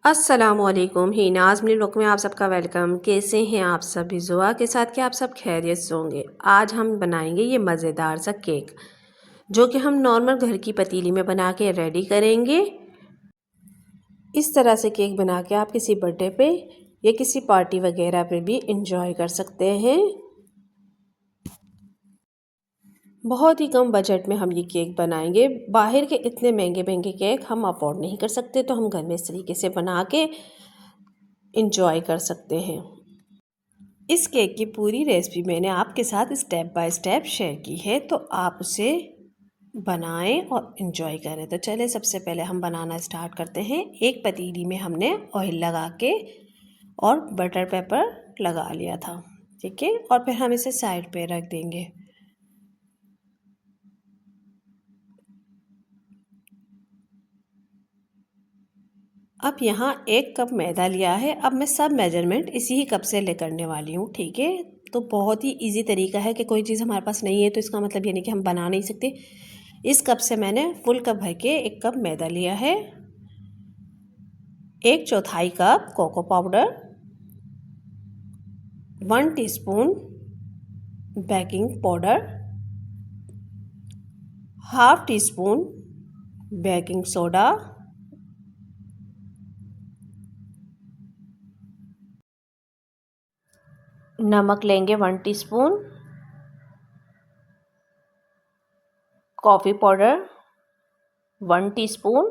अस्सलामुअलैकुम ही नाज़ मेरे ब्लॉग में आप सबका वेलकम। कैसे हैं आप सभी? दुआ के साथ कि आप सब खैरियत से होंगे। आज हम बनाएंगे ये मज़ेदार सा केक जो कि हम नॉर्मल घर की पतीली में बना के रेडी करेंगे। इस तरह से केक बना के आप किसी बर्थडे पे या किसी पार्टी वगैरह पे भी इंजॉय कर सकते हैं। बहुत ही कम बजट में हम ये केक बनाएंगे। बाहर के इतने महंगे महंगे केक हम अफोर्ड नहीं कर सकते, तो हम घर में इस तरीके से बना के इंजॉय कर सकते हैं। इस केक की पूरी रेसिपी मैंने आपके साथ स्टेप बाय स्टेप शेयर की है, तो आप उसे बनाएं और इन्जॉय करें। तो चले सबसे पहले हम बनाना स्टार्ट करते हैं। एक पतीली में हमने ऑयल लगा के और बटर पेपर लगा लिया था, ठीक है। और फिर हम इसे साइड पे रख देंगे। अब यहाँ 1 कप मैदा लिया है। अब मैं सब मेजरमेंट इसी ही कप से ले करने वाली हूँ, ठीक है। तो बहुत ही इजी तरीका है कि कोई चीज़ हमारे पास नहीं है तो इसका मतलब ये नहीं कि हम बना नहीं सकते। इस कप से मैंने फुल कप भर के 1 कप मैदा लिया है। 1/4 cup cocoa powder, 1 teaspoon baking powder, half टी स्पून बेकिंग सोडा, नमक लेंगे 1 टीस्पून, कॉफ़ी पाउडर 1 टीस्पून।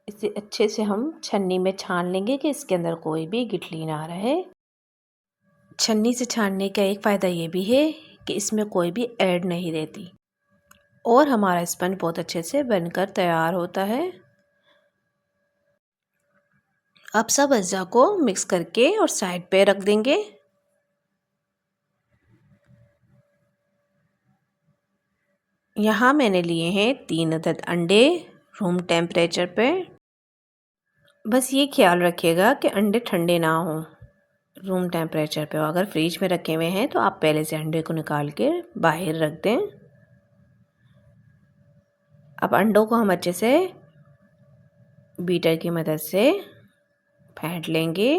इसे अच्छे से हम छन्नी में छान लेंगे कि इसके अंदर कोई भी गिठली ना रहे। छन्नी से छानने का एक फ़ायदा ये भी है कि इसमें कोई भी ऐड नहीं रहती और हमारा स्पंज बहुत अच्छे से बनकर तैयार होता है। अब सब अज्जा को मिक्स करके और साइड पे रख देंगे। यहाँ मैंने लिए हैं 3 अदद अंडे रूम टेम्परेचर पे। बस ये ख्याल रखिएगा कि अंडे ठंडे ना हों, रूम टेम्परेचर पे हो। अगर फ्रिज में रखे हुए हैं तो आप पहले से अंडे को निकाल के बाहर रख दें। अब अंडों को हम अच्छे से बीटर की मदद से फेंट लेंगे।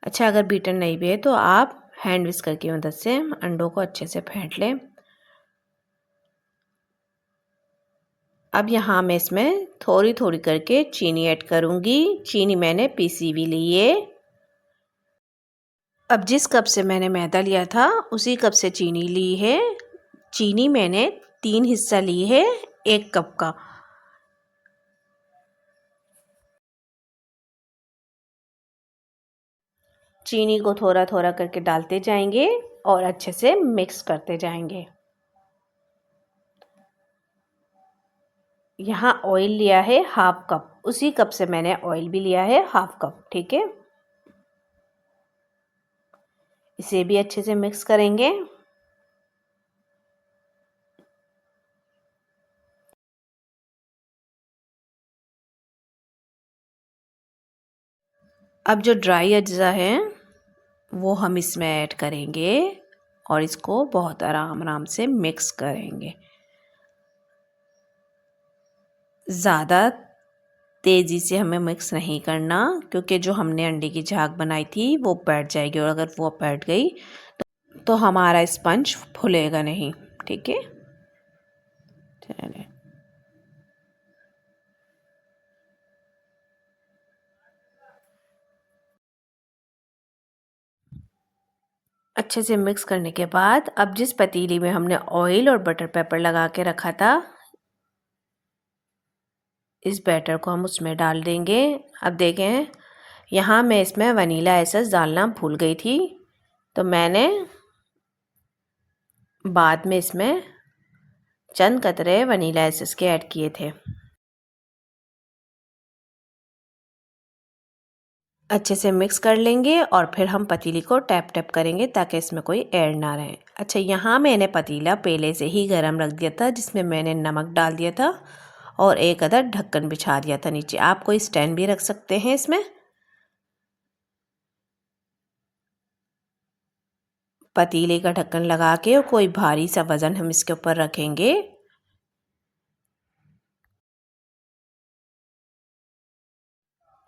अच्छा, अगर बीटर नहीं भी है तो आप हैंड विस्कर की मदद से अंडों को अच्छे से फेंट लें। अब यहाँ मैं इसमें थोड़ी थोड़ी करके चीनी ऐड करूँगी। चीनी मैंने पीसी हुई ली है। अब जिस कप से मैंने मैदा लिया था उसी कप से चीनी ली है। चीनी मैंने 3 हिस्सा ली है 1 कप का। चीनी को थोड़ा थोड़ा करके डालते जाएंगे और अच्छे से मिक्स करते जाएंगे। यहाँ ऑयल लिया है हाफ कप, उसी कप से मैंने ऑयल भी लिया है हाफ कप, ठीक है। इसे भी अच्छे से मिक्स करेंगे। अब जो ड्राई अज्जा हैं वो हम इसमें ऐड करेंगे और इसको बहुत आराम आराम से मिक्स करेंगे। ज़्यादा तेज़ी से हमें मिक्स नहीं करना, क्योंकि जो हमने अंडे की झाग बनाई थी वो बैठ जाएगी और अगर वो बैठ गई तो हमारा स्पंज फूलेगा नहीं, ठीक है। चलिए, अच्छे से मिक्स करने के बाद अब जिस पतीली में हमने ऑयल और बटर पेपर लगा के रखा था इस बैटर को हम उसमें डाल देंगे। अब देखें, यहाँ मैं इसमें वनीला एसेंस डालना भूल गई थी, तो मैंने बाद में इसमें चंद कतरे वनीला एसेंस के ऐड किए थे। अच्छे से मिक्स कर लेंगे और फिर हम पतीली को टैप टैप करेंगे ताकि इसमें कोई एयर ना रहे। अच्छा, यहाँ मैंने पतीला पहले से ही गरम रख दिया था जिसमें मैंने नमक डाल दिया था और एक अदद ढक्कन बिछा दिया था नीचे। आप कोई स्टैंड भी रख सकते हैं इसमें। पतीले का ढक्कन लगा के और कोई भारी सा वज़न हम इसके ऊपर रखेंगे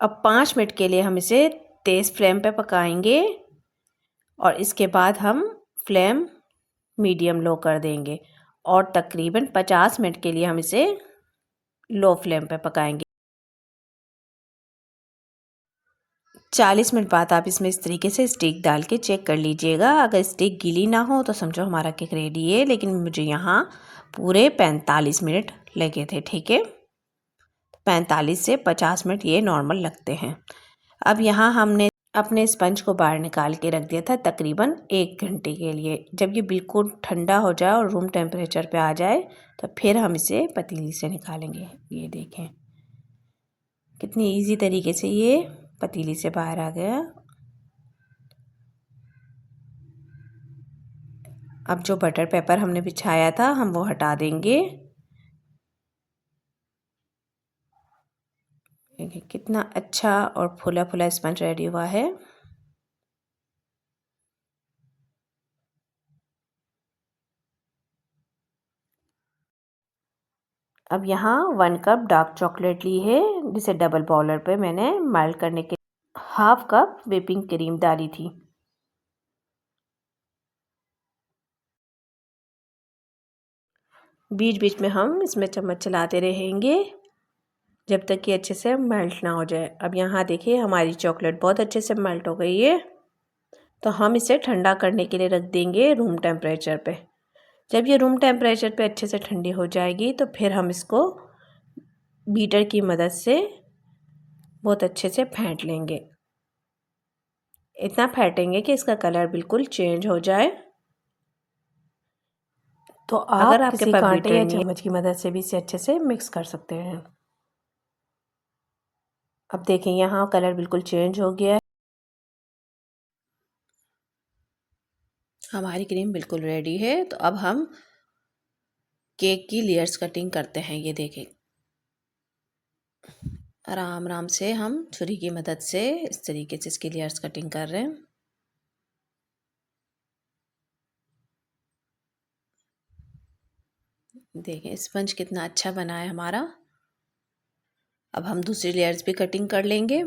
अब 5 मिनट के लिए हम इसे तेज़ फ्लेम पे पकाएंगे और इसके बाद हम फ्लेम मीडियम लो कर देंगे और तकरीबन 50 मिनट के लिए हम इसे लो फ्लेम पे पकाएंगे। 40 मिनट बाद आप इसमें इस तरीके से स्टिक डाल के चेक कर लीजिएगा। अगर स्टिक गीली ना हो तो समझो हमारा केक रेडी है, लेकिन मुझे यहाँ पूरे 45 मिनट लगे थे। ठीक है, 45 से 50 मिनट ये नॉर्मल लगते हैं। अब यहाँ हमने अपने स्पंज को बाहर निकाल के रख दिया था तकरीबन 1 घंटे के लिए। जब ये बिल्कुल ठंडा हो जाए और रूम टेम्परेचर पे आ जाए तो फिर हम इसे पतीली से निकालेंगे। ये देखें कितनी इजी तरीके से ये पतीली से बाहर आ गया। अब जो बटर पेपर हमने बिछाया था हम वो हटा देंगे। देखिए कितना अच्छा और फुला फुला स्पंज रेडी हुआ है। अब यहाँ 1 कप डार्क चॉकलेट ली है, जिसे डबल बॉयलर पे मैंने मेल्ट करने के 1/2 कप व्हिपिंग क्रीम डाली थी। बीच बीच में हम इसमें चम्मच चलाते रहेंगे जब तक कि अच्छे से मेल्ट ना हो जाए। अब यहाँ देखिए हमारी चॉकलेट बहुत अच्छे से मेल्ट हो गई है, तो हम इसे ठंडा करने के लिए रख देंगे रूम टेम्परेचर पे। जब ये रूम टेम्परेचर पे अच्छे से ठंडी हो जाएगी तो फिर हम इसको बीटर की मदद से बहुत अच्छे से फेंट लेंगे। इतना फेंटेंगे कि इसका कलर बिल्कुल चेंज हो जाए। तो अगर आपके पास कांटे या चम्मच की मदद से भी इसे अच्छे से मिक्स कर सकते हैं। अब देखें यहाँ कलर बिल्कुल चेंज हो गया है। हमारी क्रीम बिल्कुल रेडी है। तो अब हम केक की लेयर्स कटिंग करते हैं। ये देखें आराम आराम से हम छुरी की मदद से इस तरीके से इसकी लेयर्स कटिंग कर रहे हैं। देखें स्पंज कितना अच्छा बना है हमारा। अब हम दूसरी लेयर्स भी कटिंग कर लेंगे।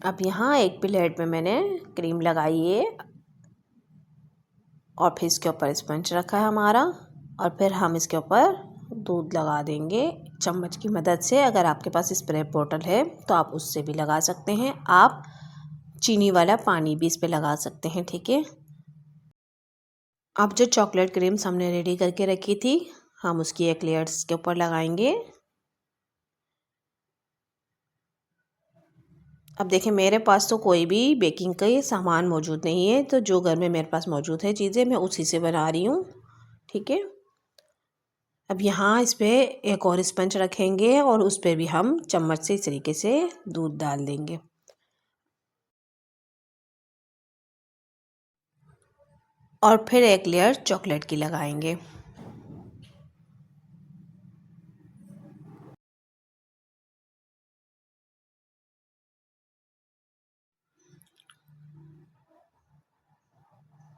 अब यहाँ एक प्लेट में मैंने क्रीम लगाई है और फिर इसके ऊपर स्पंज रखा है हमारा, और फिर हम इसके ऊपर दूध लगा देंगे चम्मच की मदद से। अगर आपके पास स्प्रे बोतल है तो आप उससे भी लगा सकते हैं। आप चीनी वाला पानी भी इस पे लगा सकते हैं। ठीक है, अब जो चॉकलेट क्रीम्स हमने रेडी करके रखी थी हम उसकी एक लेयर्स के ऊपर लगाएंगे। अब देखिए मेरे पास तो कोई भी बेकिंग का ये सामान मौजूद नहीं है, तो जो घर में मेरे पास मौजूद है चीज़ें मैं उसी से बना रही हूँ। ठीक है, अब यहाँ इस पर एक और स्पंज रखेंगे और उस पर भी हम चम्मच से इस तरीके से दूध डाल देंगे और फिर एक लेयर चॉकलेट की लगाएंगे।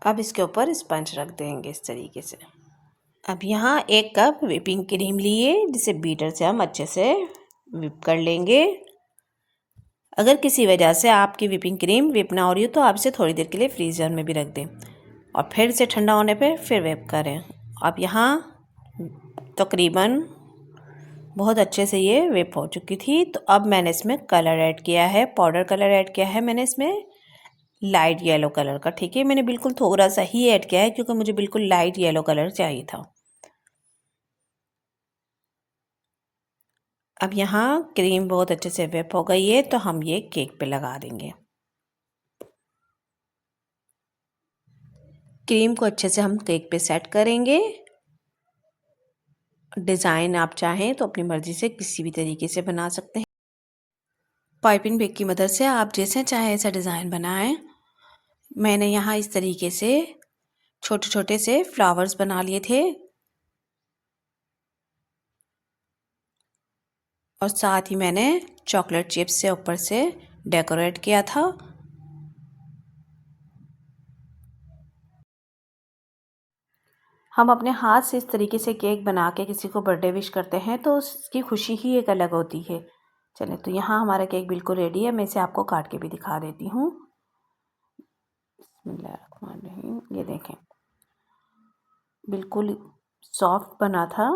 अब इसके ऊपर स्पंज रख देंगे इस तरीके से। अब यहाँ 1 कप व्हिपिंग क्रीम लिए, जिसे बीटर से हम अच्छे से व्हिप कर लेंगे। अगर किसी वजह से आपकी व्हिपिंग क्रीम व्हिप ना हो रही हो तो आप इसे थोड़ी देर के लिए फ्रीज़र में भी रख दें और फिर इसे ठंडा होने पे फिर व्हिप करें। अब यहाँ तकरीबन बहुत अच्छे से ये व्हिप हो चुकी थी। तो अब मैंने इसमें कलर ऐड किया है, पाउडर कलर ऐड किया है मैंने इसमें लाइट येलो कलर का। ठीक है, मैंने बिल्कुल थोड़ा सा ही ऐड किया है क्योंकि मुझे बिल्कुल लाइट येलो कलर चाहिए था। अब यहाँ क्रीम बहुत अच्छे से व्हिप हो गई है, तो हम ये केक पे लगा देंगे। क्रीम को अच्छे से हम केक पे सेट करेंगे। डिज़ाइन आप चाहें तो अपनी मर्ज़ी से किसी भी तरीके से बना सकते हैं। पाइपिंग बैग की मदद से आप जैसे चाहे ऐसा डिज़ाइन बनाएं। मैंने यहाँ इस तरीके से छोटे छोटे से फ्लावर्स बना लिए थे और साथ ही मैंने चॉकलेट चिप्स से ऊपर से डेकोरेट किया था। हम अपने हाथ से इस तरीके से केक बना के किसी को बर्थडे विश करते हैं तो उसकी खुशी ही एक अलग होती है। चलिए, तो यहाँ हमारा केक बिल्कुल रेडी है। मैं इसे आपको काट के भी दिखा देती हूँ। बिस्मिल्लाहिर्रहमानिर्रहीम, ये देखें बिल्कुल सॉफ्ट बना था।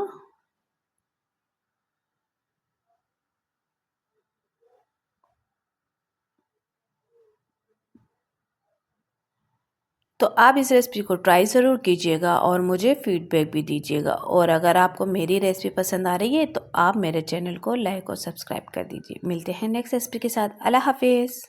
तो आप इस रेसिपी को ट्राई ज़रूर कीजिएगा और मुझे फ़ीडबैक भी दीजिएगा। और अगर आपको मेरी रेसिपी पसंद आ रही है तो आप मेरे चैनल को लाइक और सब्सक्राइब कर दीजिए। मिलते हैं नेक्स्ट रेसिपी के साथ। अल्लाह हाफ़िज़।